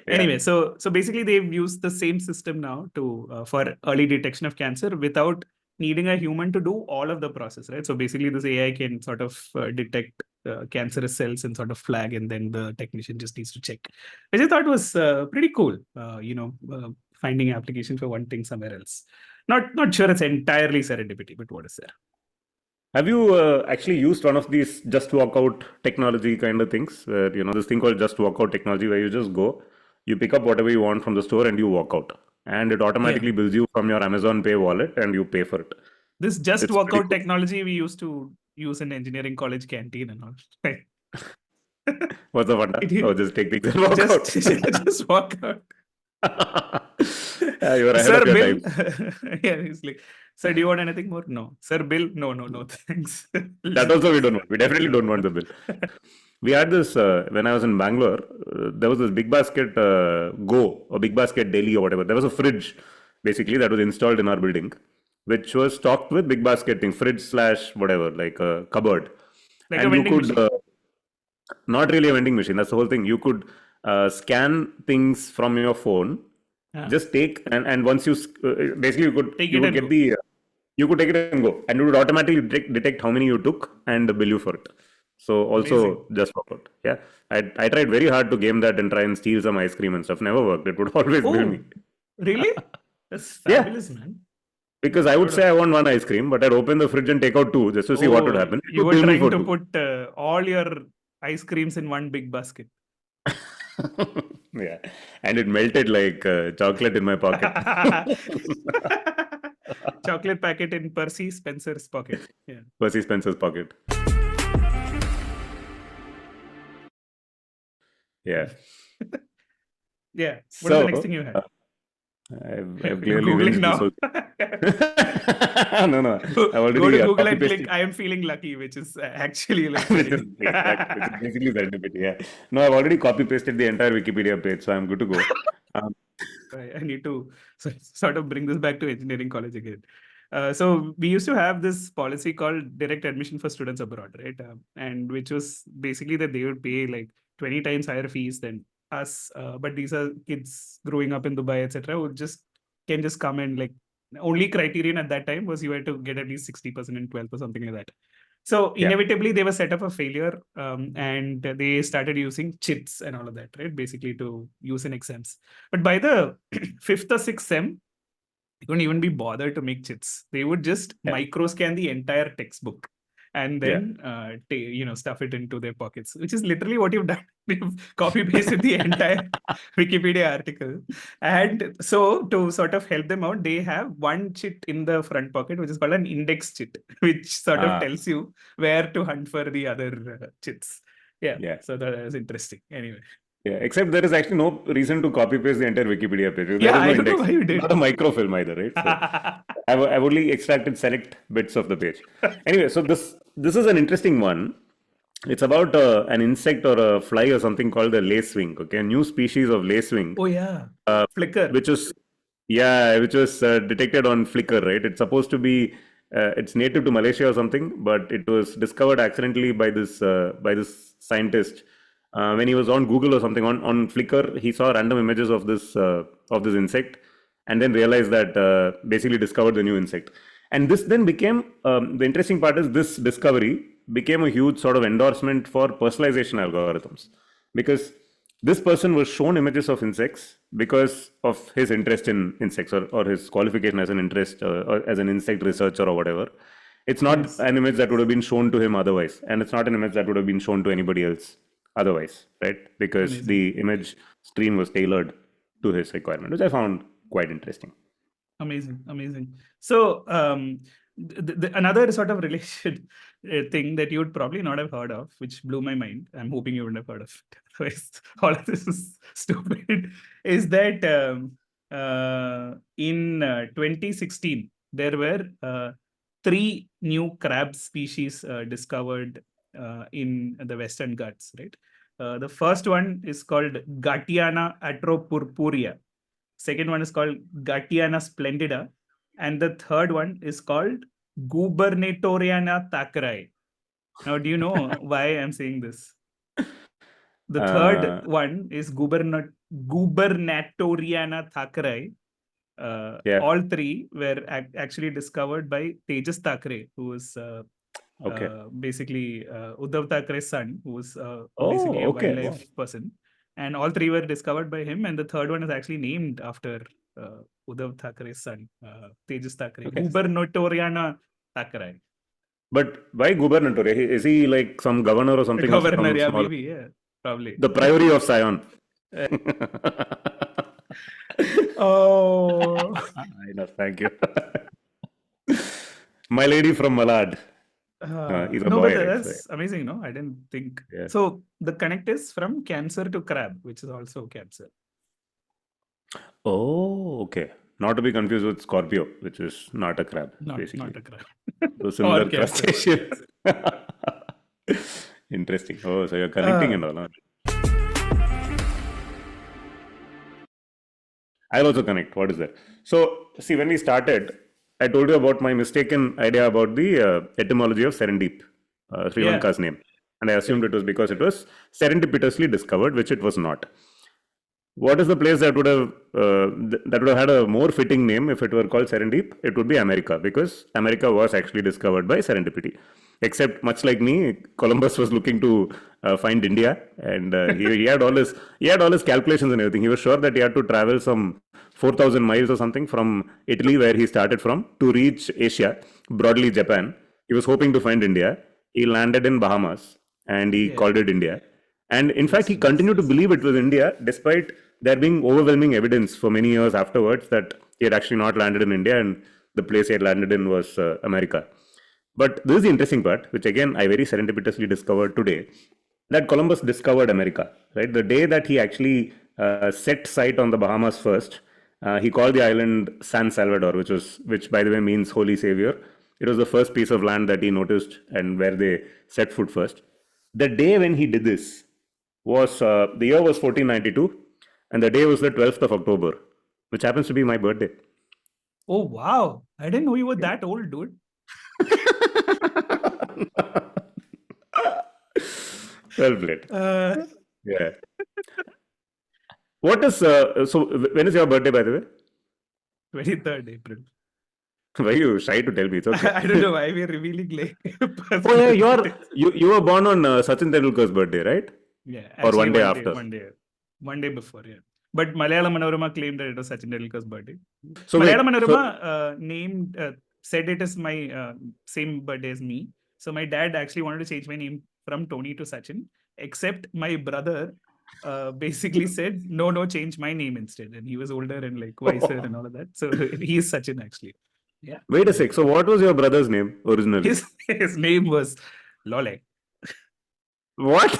[SPEAKER 3] Anyway, so basically they've used the same system now to for early detection of cancer without needing a human to do all of the process, right? So basically this AI can sort of detect cancerous cells and sort of flag, and then the technician just needs to check, which I thought was pretty cool, finding application for one thing somewhere else. Not sure it's entirely serendipity, but what is there?
[SPEAKER 4] Have you actually used one of these just walk out technology kind of things? Where, this thing called just walk out technology, where you just go, you pick up whatever you want from the store and you walk out. And it automatically bills you from your Amazon Pay wallet and you pay for it.
[SPEAKER 3] This just walk out technology we used to use in engineering college canteen and all. Right?
[SPEAKER 4] What's the wonder? Just take things and walk out.
[SPEAKER 3] Just walk out.
[SPEAKER 4] You were ahead
[SPEAKER 3] Sir,
[SPEAKER 4] of your
[SPEAKER 3] bill.
[SPEAKER 4] time.
[SPEAKER 3] Yeah, he's like, sir, do you want anything more? No. Sir, bill? No, thanks.
[SPEAKER 4] That also we don't want. We definitely don't want the bill. We had this when I was in Bangalore. There was this Big Basket Go or Big Basket Daily or whatever. There was a fridge basically that was installed in our building, which was stocked with Big Basket thing, fridge / whatever, like a cupboard.
[SPEAKER 1] Like
[SPEAKER 3] a
[SPEAKER 4] And you
[SPEAKER 3] vending
[SPEAKER 4] could,
[SPEAKER 3] machine.
[SPEAKER 4] not really a vending machine, that's the whole thing. You could scan things from your phone, just take, and once you, basically
[SPEAKER 3] Take
[SPEAKER 4] you
[SPEAKER 3] it
[SPEAKER 4] would
[SPEAKER 3] and
[SPEAKER 4] get
[SPEAKER 3] go.
[SPEAKER 4] the, you could take it and go, and it would automatically detect how many you took and bill you for it. So also
[SPEAKER 3] Amazing.
[SPEAKER 4] just pop out. Yeah. I tried very hard to game that and try and steal some ice cream and stuff. Never worked. It would always bill me.
[SPEAKER 3] Oh, really? That's
[SPEAKER 4] Yeah.
[SPEAKER 3] fabulous, man.
[SPEAKER 4] Because I would say I want one ice cream, but I'd open the fridge and take out two just to see what would happen. It
[SPEAKER 3] You
[SPEAKER 4] would
[SPEAKER 3] were
[SPEAKER 4] bill me
[SPEAKER 3] trying
[SPEAKER 4] for
[SPEAKER 3] to
[SPEAKER 4] two.
[SPEAKER 3] put all your ice creams in one big basket.
[SPEAKER 4] Yeah. And it melted like chocolate in my pocket.
[SPEAKER 3] Chocolate packet in Percy Spencer's pocket. Yeah.
[SPEAKER 4] Percy Spencer's pocket. Yeah.
[SPEAKER 3] Yeah. What is the next
[SPEAKER 4] So,
[SPEAKER 3] thing you had?
[SPEAKER 4] I've
[SPEAKER 3] You're
[SPEAKER 4] clearly
[SPEAKER 3] Googling
[SPEAKER 4] whinged
[SPEAKER 3] now.
[SPEAKER 4] No. I've
[SPEAKER 3] Go
[SPEAKER 4] already
[SPEAKER 3] to Google and
[SPEAKER 4] copy-pasted.
[SPEAKER 3] click I am feeling lucky, which is actually like
[SPEAKER 4] Which is basically serendipity. Yeah. No, I've already copy pasted the entire Wikipedia page, so I'm good to go. Um,
[SPEAKER 3] I need to sort of bring this back to engineering college again. So we used to have this policy called direct admission for students abroad, right? And which was basically that they would pay like 20 times higher fees than us. But these are kids growing up in Dubai, etc., who can just come and like only criterion at that time was you had to get at least 60% in 12th or something like that. So
[SPEAKER 4] Yeah.
[SPEAKER 3] inevitably they were set up a failure, and they started using chits and all of that, right? Basically to use in exams. But by the fifth or sixth sem, they couldn't even be bothered to make chits. They would just
[SPEAKER 4] Yeah.
[SPEAKER 3] micro scan the entire textbook and
[SPEAKER 4] Yeah.
[SPEAKER 3] then stuff it into their pockets, which is literally what you've done. You've copy pasted the entire Wikipedia article. And so to sort of help them out, they have one chit in the front pocket, which is called an index chit, which sort of tells you where to hunt for the other chits. Yeah.
[SPEAKER 4] Yeah.
[SPEAKER 3] So that was interesting. Anyway.
[SPEAKER 4] Yeah, except there is actually no reason to copy paste the entire Wikipedia page. There
[SPEAKER 3] Yeah,
[SPEAKER 4] is no
[SPEAKER 3] I don't know
[SPEAKER 4] index.
[SPEAKER 3] why you did.
[SPEAKER 4] Not a microfilm either, right? So I've only extracted select bits of the page. Anyway, so this is an interesting one. It's about an insect or a fly or something called the lacewing. Okay, a new species of lacewing.
[SPEAKER 3] Oh yeah, Flickr.
[SPEAKER 4] Which was detected on Flickr, right? It's supposed to be it's native to Malaysia or something, but it was discovered accidentally by this scientist. When he was on Google or something on Flickr, he saw random images of this insect, and then realized that basically discovered the new insect. And this then became the interesting part is this discovery became a huge sort of endorsement for personalization algorithms, because this person was shown images of insects because of his interest in insects or his qualification as an interest or as an insect researcher or whatever. It's not an image that would have been shown to him otherwise, and it's not an image that would have been shown to anybody else otherwise, right? Because the image stream was tailored to his requirement, which I found quite interesting.
[SPEAKER 3] Amazing. So another sort of related thing that you would probably not have heard of, which blew my mind, I'm hoping you wouldn't have heard of it, otherwise all of this is stupid, is that in 2016 there were 3 new crab species discovered in the Western Ghats, right? The first one is called Gatiana atropurpurea. Second one is called Gatiana splendida. And the third one is called Gubernatoriana thackeray. Now, do you know why I'm saying this? The third one is Gubernatoriana thackeray. All 3 were actually discovered by Tejas Thackeray, who was basically Uddhav Thackeray's son, who was basically a wildlife person. And all 3 were discovered by him. And the third one is actually named after Uddhav Thackeray's son, Tejas Thackeray. Gubernatoriana thackeray.
[SPEAKER 4] But why gubernatorial? Is he like some governor or something?
[SPEAKER 3] Governor, yeah, maybe, yeah, probably.
[SPEAKER 4] The Priory of Sion.
[SPEAKER 3] Oh.
[SPEAKER 4] I know, thank you. My lady from Malad. He's a boy,
[SPEAKER 3] but
[SPEAKER 4] right?
[SPEAKER 3] that's amazing, no? I didn't think.
[SPEAKER 4] Yeah.
[SPEAKER 3] So the connect is from Cancer to crab, which is also cancer.
[SPEAKER 4] Oh, okay. Not to be confused with Scorpio, which is not a crab, basically.
[SPEAKER 3] Not a crab.
[SPEAKER 4] So similar crustaceans. Interesting. Oh, so you're connecting and all. Huh? I'll also connect. What is that? So, see, when we started, I told you about my mistaken idea about the etymology of serendip. Sri
[SPEAKER 3] Yeah.
[SPEAKER 4] Lanka's name. And I assumed it was because it was serendipitously discovered, which it was not. What is the place that would have had a more fitting name if it were called Serendip? It would be America, because America was actually discovered by serendipity. Except, much like me, Columbus was looking to find India, and he had all his calculations and everything. He was sure that he had to travel some 4,000 miles or something from Italy, where he started from, to reach Asia, broadly Japan. He was hoping to find India. He landed in Bahamas, and he called it India. And in fact, he continued to believe it was India, despite there being overwhelming evidence for many years afterwards that he had actually not landed in India and the place he had landed in was America. But this is the interesting part, which again I very serendipitously discovered today, that Columbus discovered America. Right, the day that he actually set sight on the Bahamas first, he called the island San Salvador, which by the way means Holy Savior. It was the first piece of land that he noticed and where they set foot first. The day when he did this was the year was 1492, and the day was the 12th of October, which happens to be my birthday.
[SPEAKER 3] Oh, wow. I didn't know you were that old, dude.
[SPEAKER 4] Well played. Yeah. What is so? When is your birthday, by the way?
[SPEAKER 3] 23rd April.
[SPEAKER 4] Why are you shy to tell me? It's okay.
[SPEAKER 3] I don't know why we're revealing like.
[SPEAKER 4] Oh yeah, you were born on Sachin Tendulkar's birthday, right?
[SPEAKER 3] Yeah.
[SPEAKER 4] Or
[SPEAKER 3] Actually,
[SPEAKER 4] one day after.
[SPEAKER 3] One day before, yeah. But Malayalam Manorama claimed that it was Sachin Tendulkar's birthday.
[SPEAKER 4] So
[SPEAKER 3] Malayalam Manorama said it is my same birthday as me. So my dad actually wanted to change my name from Tony to Sachin, except my brother basically said, no, change my name instead. And he was older and like wiser and all of that. So he is Sachin actually. Yeah.
[SPEAKER 4] Wait a sec. So what was your brother's name originally?
[SPEAKER 3] His name was Lolek.
[SPEAKER 4] What?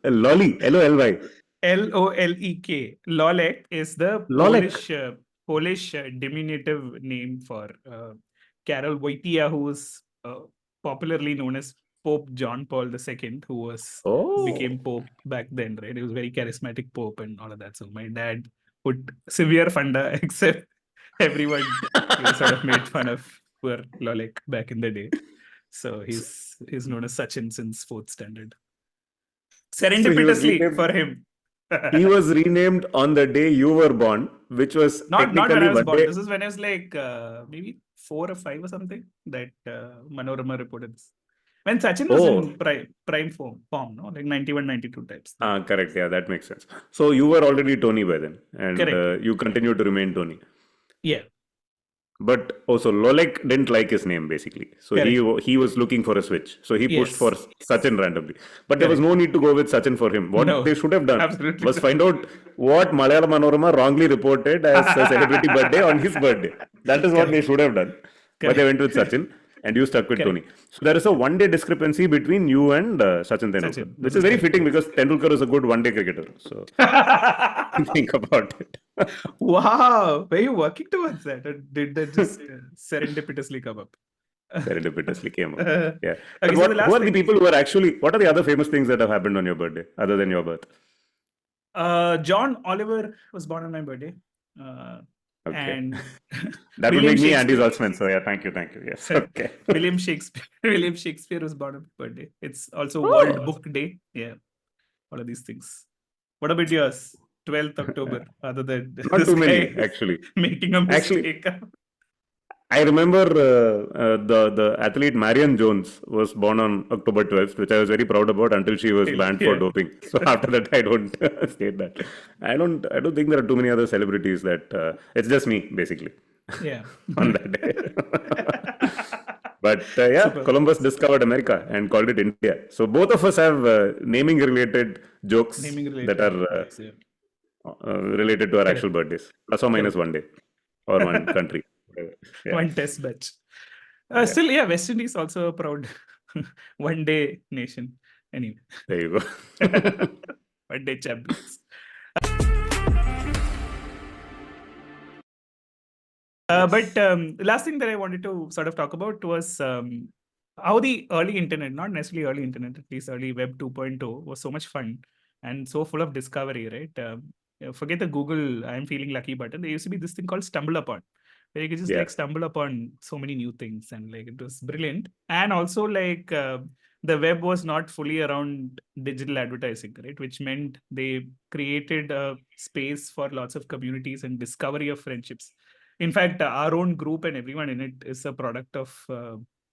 [SPEAKER 4] Lolly, L-O-L-Y.
[SPEAKER 3] Lolek. Lolek is the
[SPEAKER 4] Lolek.
[SPEAKER 3] Polish diminutive name for Karol Wojtyła, who was popularly known as Pope John Paul II, who became Pope back then, right? He was very charismatic Pope and all of that. So my dad put severe funda, except everyone sort of made fun of poor Lolek back in the day. So he's known as Sachin since 4th standard. Serendipitously for him.
[SPEAKER 4] He was renamed on the day you were born, which was
[SPEAKER 3] not when I was born.
[SPEAKER 4] Day.
[SPEAKER 3] This is when I was like maybe 4 or 5 or something that Manorama reported this. When Sachin was in prime form, no? Like 91, 92 types.
[SPEAKER 4] Correct. Yeah, that makes sense. So you were already Tony by then, and you continue to remain Tony.
[SPEAKER 3] Yeah.
[SPEAKER 4] But also Lolek didn't like his name basically. So he was looking for a switch. So he pushed for Sachin randomly. But there was no need to go with Sachin for him. What they should have done was find out what Malayalam Manorama wrongly reported as a celebrity birthday on his birthday. That is what they should have done. But they went with Sachin and you stuck with Tony. So there is a one-day discrepancy between you and Sachin Tendulkar, which is very fitting because Tendulkar is a good one-day cricketer. So think about it.
[SPEAKER 3] Wow, were you working towards that, or did that just serendipitously come up?
[SPEAKER 4] Serendipitously came up. Yeah.
[SPEAKER 3] Okay,
[SPEAKER 4] Who are the people who are actually? What are the other famous things that have happened on your birthday other than your birth?
[SPEAKER 3] John Oliver was born on my birthday.
[SPEAKER 4] Okay.
[SPEAKER 3] And
[SPEAKER 4] that will make me Andy Zaltzman. So yeah, thank you. Yes. Okay.
[SPEAKER 3] William Shakespeare was born on my birthday. It's also World Book Day. Yeah. All of these things. What about yours? 12th October, other than
[SPEAKER 4] not too many actually
[SPEAKER 3] making a mistake.
[SPEAKER 4] I remember the athlete Marion Jones was born on October 12th, which I was very proud about until she was banned for doping. So after that, I don't state that. I don't think there are too many other celebrities that it's just me basically.
[SPEAKER 3] Yeah.
[SPEAKER 4] On that day. But Columbus discovered America and called it India. So both of us have naming related jokes that are related to our actual birthdays, plus or minus one day or one country. Yeah.
[SPEAKER 3] One test batch. Still, West Indies also a proud one-day nation. Anyway.
[SPEAKER 4] There you go.
[SPEAKER 3] One-day champions. But last thing that I wanted to sort of talk about was how the early internet, not necessarily early internet, at least early Web 2.0 was so much fun and so full of discovery, right? Forget the Google I'm feeling lucky button. There used to be this thing called Stumble Upon, where you could just
[SPEAKER 4] Yeah.
[SPEAKER 3] like stumble upon so many new things, and like it was brilliant. And also like the web was not fully around digital advertising, right? Which meant they created a space for lots of communities and discovery of friendships. In fact, our own group and everyone in it is a product of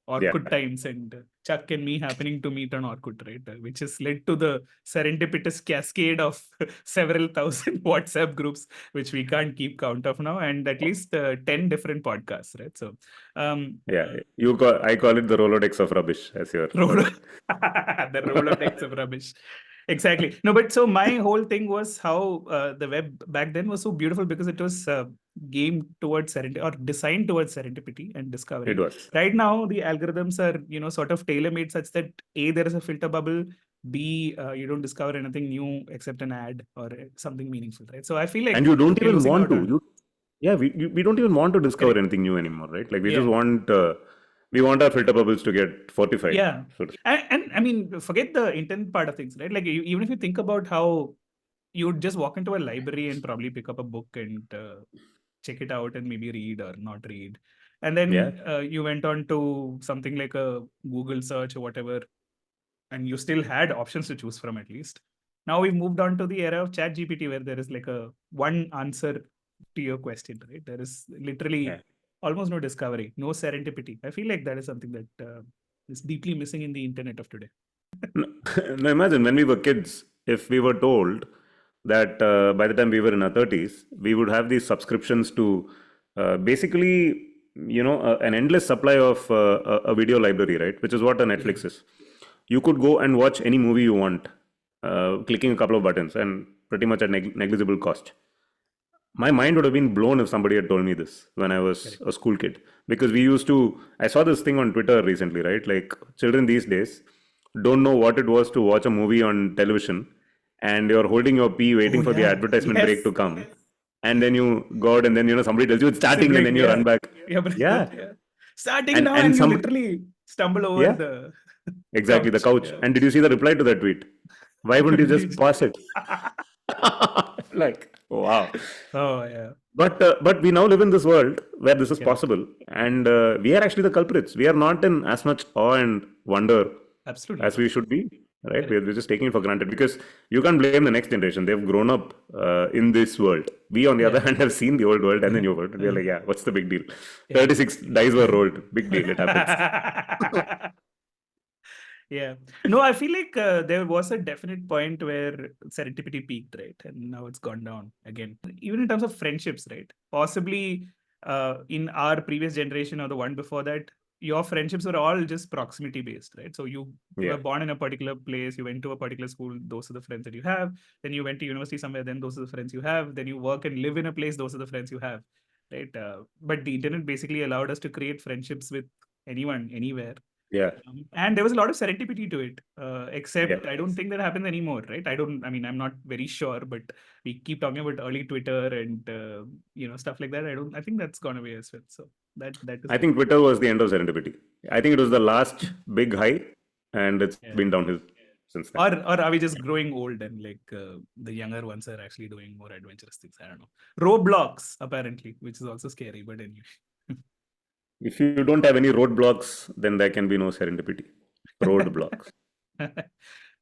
[SPEAKER 3] Orkut times, and Chuck and me happening to meet on Orkut, right? Which has led to the serendipitous cascade of several thousand WhatsApp groups, which we can't keep count of now, and at least 10 different podcasts, right? So,
[SPEAKER 4] Yeah. I call it the Rolodex of rubbish, as your
[SPEAKER 3] the Rolodex of rubbish. Exactly. No, but so my whole thing was how the web back then was so beautiful because it was game towards serendipity or designed towards serendipity and discovery.
[SPEAKER 4] It was.
[SPEAKER 3] Right now, the algorithms are, sort of tailor-made such that A, there is a filter bubble, B, you don't discover anything new except an ad or something meaningful, right? So I feel like
[SPEAKER 4] And you don't
[SPEAKER 3] we're
[SPEAKER 4] even
[SPEAKER 3] losing
[SPEAKER 4] want
[SPEAKER 3] out
[SPEAKER 4] to.
[SPEAKER 3] on-
[SPEAKER 4] We don't even want to discover
[SPEAKER 3] Correct.
[SPEAKER 4] anything new anymore, right? Like we
[SPEAKER 3] Yeah.
[SPEAKER 4] just want we want our filter bubbles to get fortified.
[SPEAKER 3] Yeah.
[SPEAKER 4] So to-
[SPEAKER 3] And I mean, forget the intent part of things, right? Like even if you think about how you'd just walk into a library and probably pick up a book and check it out and maybe read or not read. And then
[SPEAKER 4] Yeah.
[SPEAKER 3] you went on to something like a Google search or whatever, and you still had options to choose from at least. Now we've moved on to the era of Chat GPT, where there is like a one answer to your question, right? There is literally
[SPEAKER 4] Yeah.
[SPEAKER 3] almost no discovery, no serendipity. I feel like that is something that is deeply missing in the internet of today.
[SPEAKER 4] Now imagine when we were kids, if we were told that by the time we were in our 30s, we would have these subscriptions to basically, an endless supply of a video library, right? Which is what a Netflix is. You could go and watch any movie you want, clicking a couple of buttons and pretty much at negligible cost. My mind would have been blown if somebody had told me this when I was a school kid. Because I saw this thing on Twitter recently, right? Like children these days don't know what it was to watch a movie on television, and you're holding your pee waiting for the advertisement break to come. And then you go out and then, somebody tells you it's starting and then you run back.
[SPEAKER 3] Yeah, but
[SPEAKER 4] Yeah.
[SPEAKER 3] starting
[SPEAKER 4] And-
[SPEAKER 3] now,
[SPEAKER 4] and
[SPEAKER 3] and you
[SPEAKER 4] some-
[SPEAKER 3] literally stumble over
[SPEAKER 4] Yeah.
[SPEAKER 3] the
[SPEAKER 4] Exactly, the couch.
[SPEAKER 3] Yeah.
[SPEAKER 4] And did you see the reply to that tweet? Why wouldn't you just pause it? Like, wow.
[SPEAKER 3] Oh yeah.
[SPEAKER 4] But we now live in this world where this is possible, and we are actually the culprits. We are not in as much awe and wonder
[SPEAKER 3] Absolutely.
[SPEAKER 4] as we should be, right? We're just taking it for granted because you can't blame the next generation. They've grown up in this world. We, on the other hand, have seen the old world and the new world. And we're like, yeah, what's the big deal? 36 dice were rolled. Big deal. It happens.
[SPEAKER 3] Yeah. No, I feel like there was a definite point where serendipity peaked, right? And now it's gone down again. Even in terms of friendships, right? Possibly in our previous generation or the one before that, your friendships were all just proximity based, right? So you were born in a particular place, you went to a particular school, those are the friends that you have. Then you went to university somewhere, then those are the friends you have. Then you work and live in a place, those are the friends you have, right? But the internet basically allowed us to create friendships with anyone, anywhere.
[SPEAKER 4] Yeah.
[SPEAKER 3] And there was a lot of serendipity to it, except
[SPEAKER 4] Yeah.
[SPEAKER 3] I don't think that happens anymore, right? I'm not very sure, but we keep talking about early Twitter and, stuff like that. I think that's gone away as well. So that is.
[SPEAKER 4] I think Twitter was the end of serendipity. I think it was the last big high, and it's been downhill since then.
[SPEAKER 3] Or are we just growing old and like the younger ones are actually doing more adventurous things? I don't know. Roblox, apparently, which is also scary, but anyway.
[SPEAKER 4] If you don't have any roadblocks, then there can be no serendipity. Roadblocks.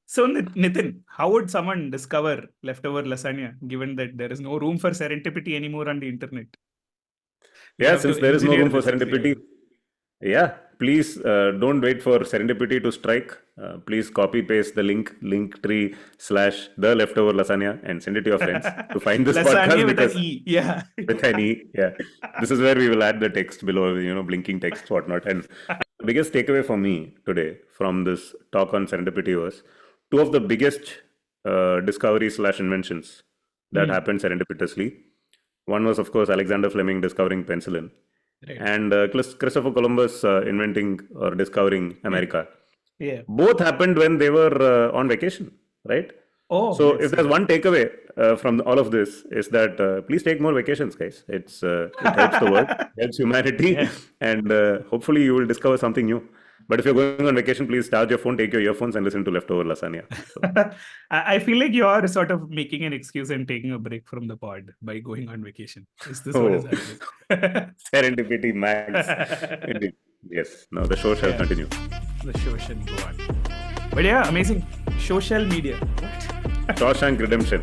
[SPEAKER 3] So, Nitin, how would someone discover leftover lasagna given that there is no room for serendipity anymore on the internet?
[SPEAKER 4] Yeah, since there is no room for serendipity, please don't wait for serendipity to strike. Please copy paste the link.tree / the leftover lasagna and send it to your friends to find this
[SPEAKER 3] lasagna
[SPEAKER 4] podcast
[SPEAKER 3] with an E. Yeah.
[SPEAKER 4] with an E. Yeah. This is where we will add the text below, blinking text, whatnot. And the biggest takeaway for me today from this talk on serendipity was two of the biggest discoveries / inventions that happened serendipitously. One was, of course, Alexander Fleming discovering penicillin. Right. And Christopher Columbus inventing or discovering America.
[SPEAKER 3] Yeah.
[SPEAKER 4] Both happened when they were on vacation, right?
[SPEAKER 3] Oh.
[SPEAKER 4] So if there's one takeaway from all of this is that please take more vacations, guys. It helps the world, helps humanity, and hopefully you will discover something new. But if you're going on vacation, please charge your phone, take your earphones, and listen to Leftover Lasagna. So,
[SPEAKER 3] I feel like you're sort of making an excuse and taking a break from the pod by going on vacation. Is this what is happening?
[SPEAKER 4] serendipity max. Indeed. Yes. Now the show shall
[SPEAKER 3] Yeah.
[SPEAKER 4] continue.
[SPEAKER 3] The show shall go on. But yeah, amazing. Social media. What?
[SPEAKER 4] Shawshank Redemption.